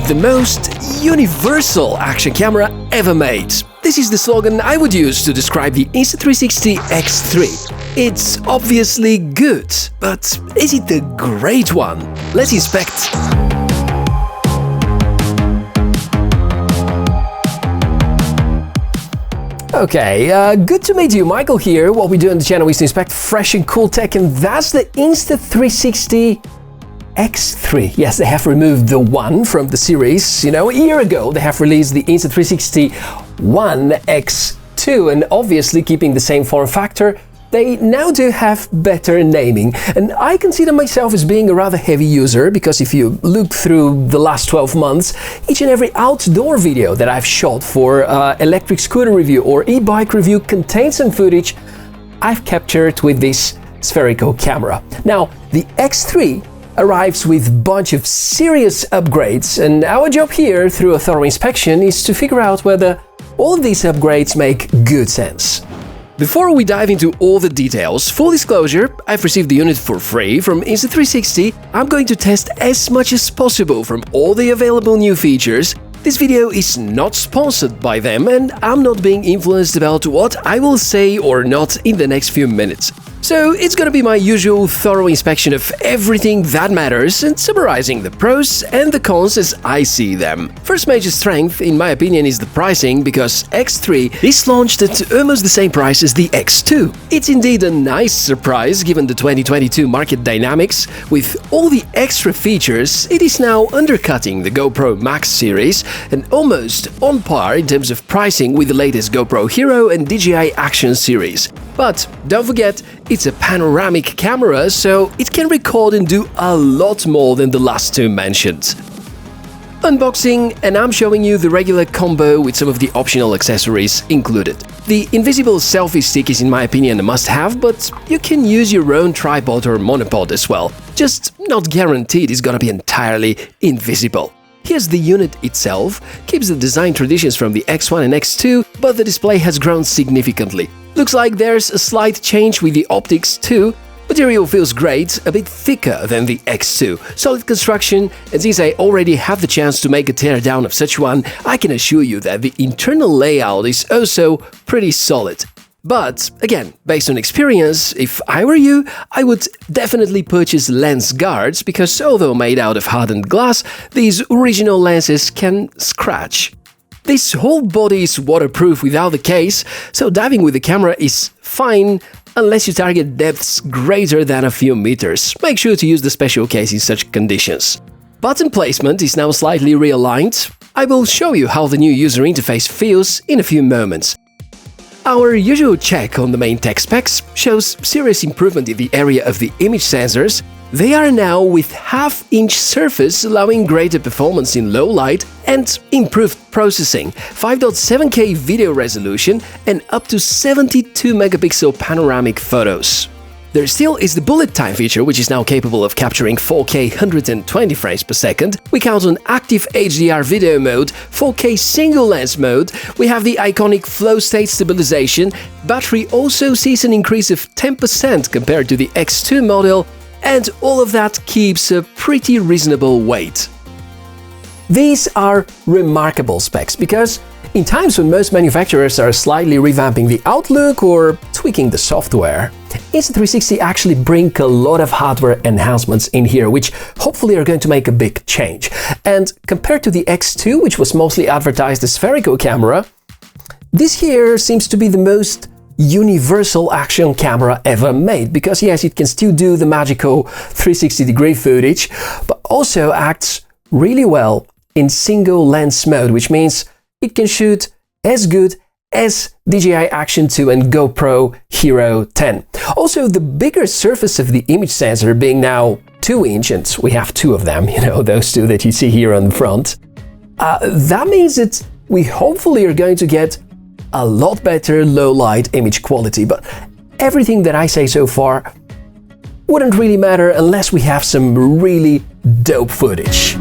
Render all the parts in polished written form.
the most universal action camera ever made. This is the slogan I would use to describe the Insta360 X3. It's obviously good, but is it the great one? Let's inspect. Okay, good to meet you, Michael here. What we do on the channel is to inspect fresh and cool tech, and that's the Insta360 X3. Yes, they have removed the one from the series. You know, a year ago they have released the Insta360 One X2, and obviously keeping the same form factor, they now do have better naming. And I consider myself as being a rather heavy user, because if you look through the last 12 months, each and every outdoor video that I've shot for electric scooter review or e-bike review contains some footage I've captured with this spherical camera. Now, the X3 arrives with a bunch of serious upgrades, and our job here through a thorough inspection is to figure out whether all of these upgrades make good sense. Before we dive into all the details, full disclosure, I've received the unit for free from Insta360. I'm going to test as much as possible from all the available new features. This video is not sponsored by them, and I'm not being influenced about what I will say or not in the next few minutes. So it's gonna be my usual thorough inspection of everything that matters and summarizing the pros and the cons as I see them. First major strength, in my opinion, is the pricing, because X3 is launched at almost the same price as the X2. It's indeed a nice surprise given the 2022 market dynamics. With all the extra features, it is now undercutting the GoPro Max series and almost on par in terms of pricing with the latest GoPro Hero and DJI Action series. But don't forget, it's a panoramic camera, so it can record and do a lot more than the last two mentioned. Unboxing, and I'm showing you the regular combo with some of the optional accessories included. The invisible selfie stick is in my opinion a must-have, but you can use your own tripod or monopod as well. Just not guaranteed it's gonna be entirely invisible. Here's the unit itself. Keeps the design traditions from the X1 and X2, but the display has grown significantly. Looks like there's a slight change with the optics too. Material feels great, a bit thicker than the X2. Solid construction, and since I already have the chance to make a teardown of such one, I can assure you that the internal layout is also pretty solid. But, again, based on experience, if I were you, I would definitely purchase lens guards, because although made out of hardened glass, these original lenses can scratch. This whole body is waterproof without the case, so diving with the camera is fine unless you target depths greater than a few meters. Make sure to use the special case in such conditions. Button placement is now slightly realigned. I will show you how the new user interface feels in a few moments. Our usual check on the main tech specs shows serious improvement in the area of the image sensors. They are now with half-inch surface, allowing greater performance in low light and improved processing, 5.7K video resolution and up to 72 megapixel panoramic photos. There still is the bullet time feature, which is now capable of capturing 4K 120 frames per second. We count on active HDR video mode, 4K single lens mode, we have the iconic flow state stabilization, battery also sees an increase of 10% compared to the X2 model, and all of that keeps a pretty reasonable weight. These are remarkable specs, because in times when most manufacturers are slightly revamping the outlook or tweaking the software, Insta360 actually bring a lot of hardware enhancements in here, which hopefully are going to make a big change. And compared to the X2, which was mostly advertised as spherical camera, this here seems to be the most universal action camera ever made, because yes, it can still do the magical 360-degree footage, but also acts really well in single lens mode, which means it can shoot as good as DJI Action 2 and GoPro Hero 10. Also, the bigger surface of the image sensor being now 2-inch, and we have two of them, you know, those two that you see here on the front, that means that we hopefully are going to get a lot better low-light image quality, but everything that I say so far wouldn't really matter unless we have some really dope footage.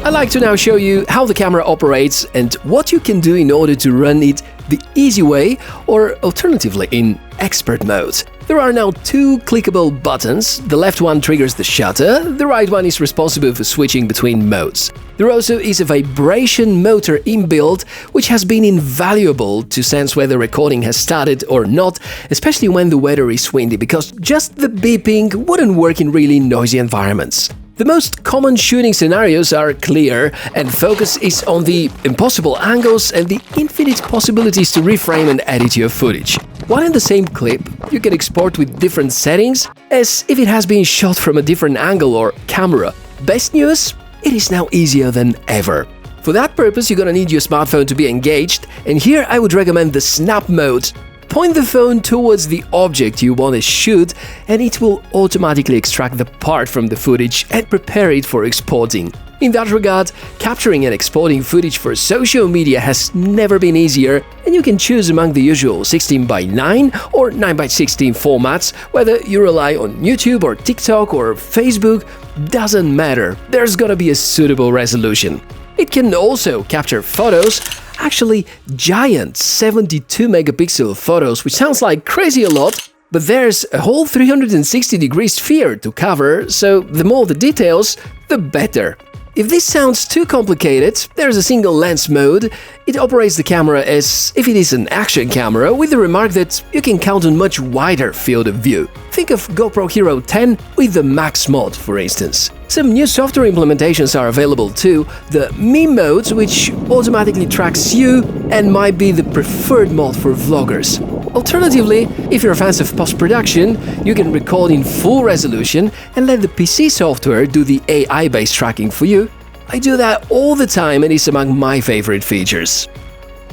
I'd like to now show you how the camera operates and what you can do in order to run it the easy way, or alternatively in expert mode. There are now two clickable buttons. The left one triggers the shutter, the right one is responsible for switching between modes. There also is a vibration motor inbuilt, which has been invaluable to sense whether recording has started or not, especially when the weather is windy, because just the beeping wouldn't work in really noisy environments. The most common shooting scenarios are clear, and focus is on the impossible angles and the infinite possibilities to reframe and edit your footage. While in the same clip, you can export with different settings, as if it has been shot from a different angle or camera. Best news? It is now easier than ever. For that purpose, you're gonna need your smartphone to be engaged, and here I would recommend the snap mode. Point the phone towards the object you want to shoot, and it will automatically extract the part from the footage and prepare it for exporting. In that regard, capturing and exporting footage for social media has never been easier, and you can choose among the usual 16:9 or 9:16 formats. Whether you rely on YouTube or TikTok or Facebook, doesn't matter, there's gonna be a suitable resolution. It can also capture photos, actually giant 72-megapixel photos, which sounds like crazy a lot, but there's a whole 360-degree sphere to cover, so the more the details, the better. If this sounds too complicated, there's a single lens mode. It operates the camera as if it is an action camera, with the remark that you can count on much wider field of view. Think of GoPro Hero 10 with the Max mod, for instance. Some new software implementations are available too, the Me mode, which automatically tracks you and might be the preferred mod for vloggers. Alternatively, if you're fans of post-production, you can record in full resolution and let the PC software do the AI-based tracking for you. I do that all the time and it's among my favorite features.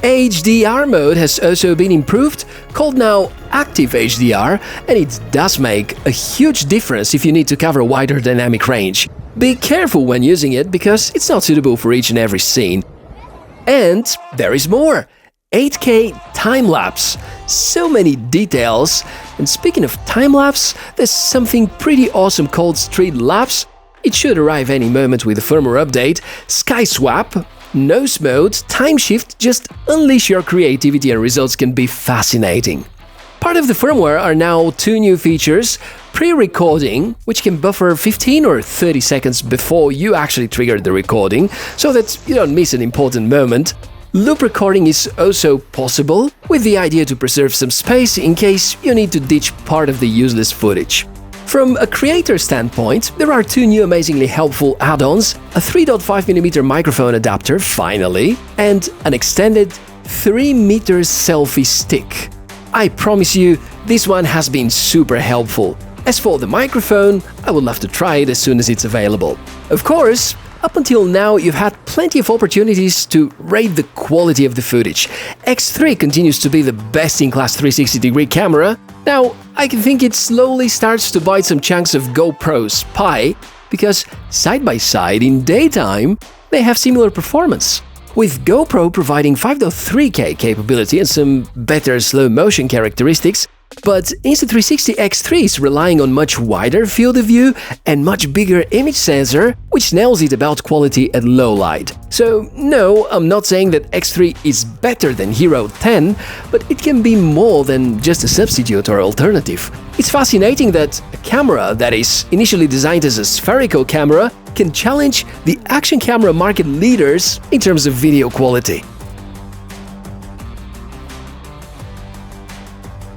HDR mode has also been improved, called now Active HDR, and it does make a huge difference if you need to cover a wider dynamic range. Be careful when using it because it's not suitable for each and every scene. And there is more! 8K time-lapse. So many details. And speaking of time-lapse, there's something pretty awesome called Street Lapse. It should arrive any moment with a firmware update. Sky Swap, Nose Mode, Time Shift, just unleash your creativity and results can be fascinating. Part of the firmware are now two new features: pre-recording, which can buffer 15 or 30 seconds before you actually trigger the recording, so that you don't miss an important moment. Loop recording is also possible, with the idea to preserve some space in case you need to ditch part of the useless footage. From a creator standpoint, there are two new amazingly helpful add-ons: a 3.5mm microphone adapter, finally, and an extended 3-meter selfie stick. I promise you, this one has been super helpful. As for the microphone, I would love to try it as soon as it's available. Of course, up until now, you've had plenty of opportunities to rate the quality of the footage. X3 continues to be the best-in-class 360-degree camera. Now, I think it slowly starts to bite some chunks of GoPro's pie, because side by side in daytime, they have similar performance. With GoPro providing 5.3K capability and some better slow-motion characteristics, but Insta360 X3 is relying on much wider field of view and much bigger image sensor, which nails it about quality at low light. So no, I'm not saying that X3 is better than Hero 10, but it can be more than just a substitute or alternative. It's fascinating that a camera that is initially designed as a spherical camera can challenge the action camera market leaders in terms of video quality.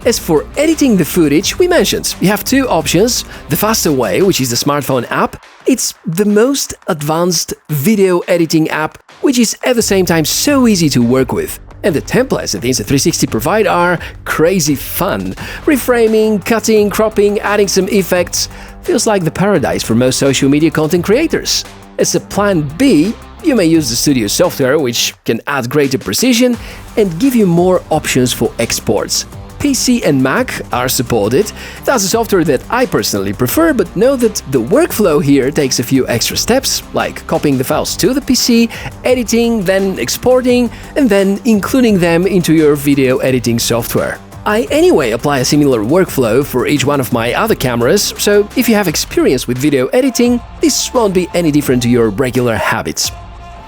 As for editing the footage, we mentioned you have two options: the faster way, which is the smartphone app. It's the most advanced video editing app, which is at the same time so easy to work with. And the templates that Insta360 provide are crazy fun. Reframing, cutting, cropping, adding some effects feels like the paradise for most social media content creators. As a plan B, you may use the studio software, which can add greater precision and give you more options for exports. PC and Mac are supported. That's a software that I personally prefer, but know that the workflow here takes a few extra steps, like copying the files to the PC, editing, then exporting, and then including them into your video editing software. I anyway apply a similar workflow for each one of my other cameras, so if you have experience with video editing, this won't be any different to your regular habits.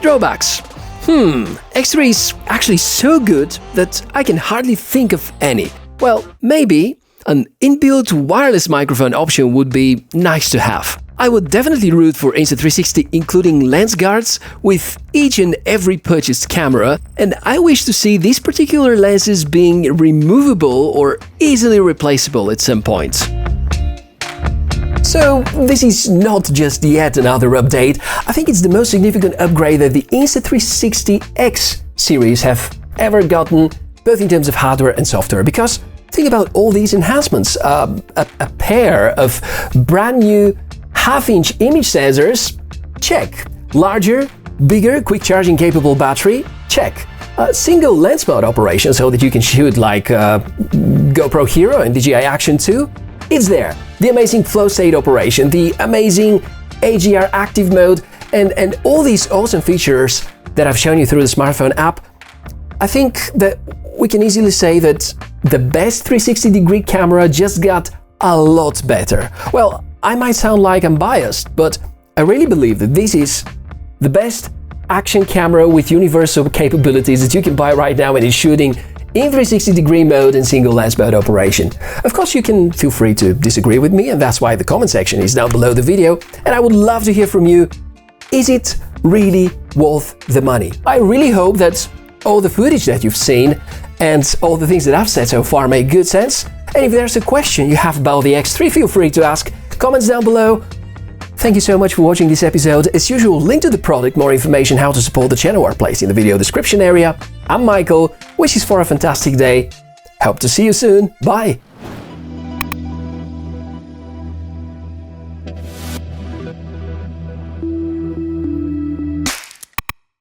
Drawbacks. X3 is actually so good that I can hardly think of any. Well, maybe an inbuilt wireless microphone option would be nice to have. I would definitely root for Insta360 including lens guards with each and every purchased camera, and I wish to see these particular lenses being removable or easily replaceable at some point. So this is not just yet another update. I think it's the most significant upgrade that the Insta360 X series have ever gotten, both in terms of hardware and software, because think about all these enhancements. A pair of brand new half-inch image sensors, check. Larger, bigger, quick charging capable battery, check. Single lens mode operation so that you can shoot like GoPro Hero and DJI Action 2, it's there. The amazing flow state operation, the amazing HDR active mode, and all these awesome features that I've shown you through the smartphone app. I think that we can easily say that the best 360-degree camera just got a lot better. Well, I might sound like I'm biased, but I really believe that this is the best action camera with universal capabilities that you can buy right now and is shooting in 360-degree mode and single lens mode operation. Of course, you can feel free to disagree with me, and that's why the comment section is down below the video, and I would love to hear from you. Is it really worth the money? I really hope that all the footage that you've seen and all the things that I've said so far make good sense. And if there's a question you have about the X3, feel free to ask. Comments down below. Thank you so much for watching this episode. As usual, link to the product, more information how to support the channel are placed in the video description area. I'm Michael, wishes for a fantastic day. Hope to see you soon. Bye!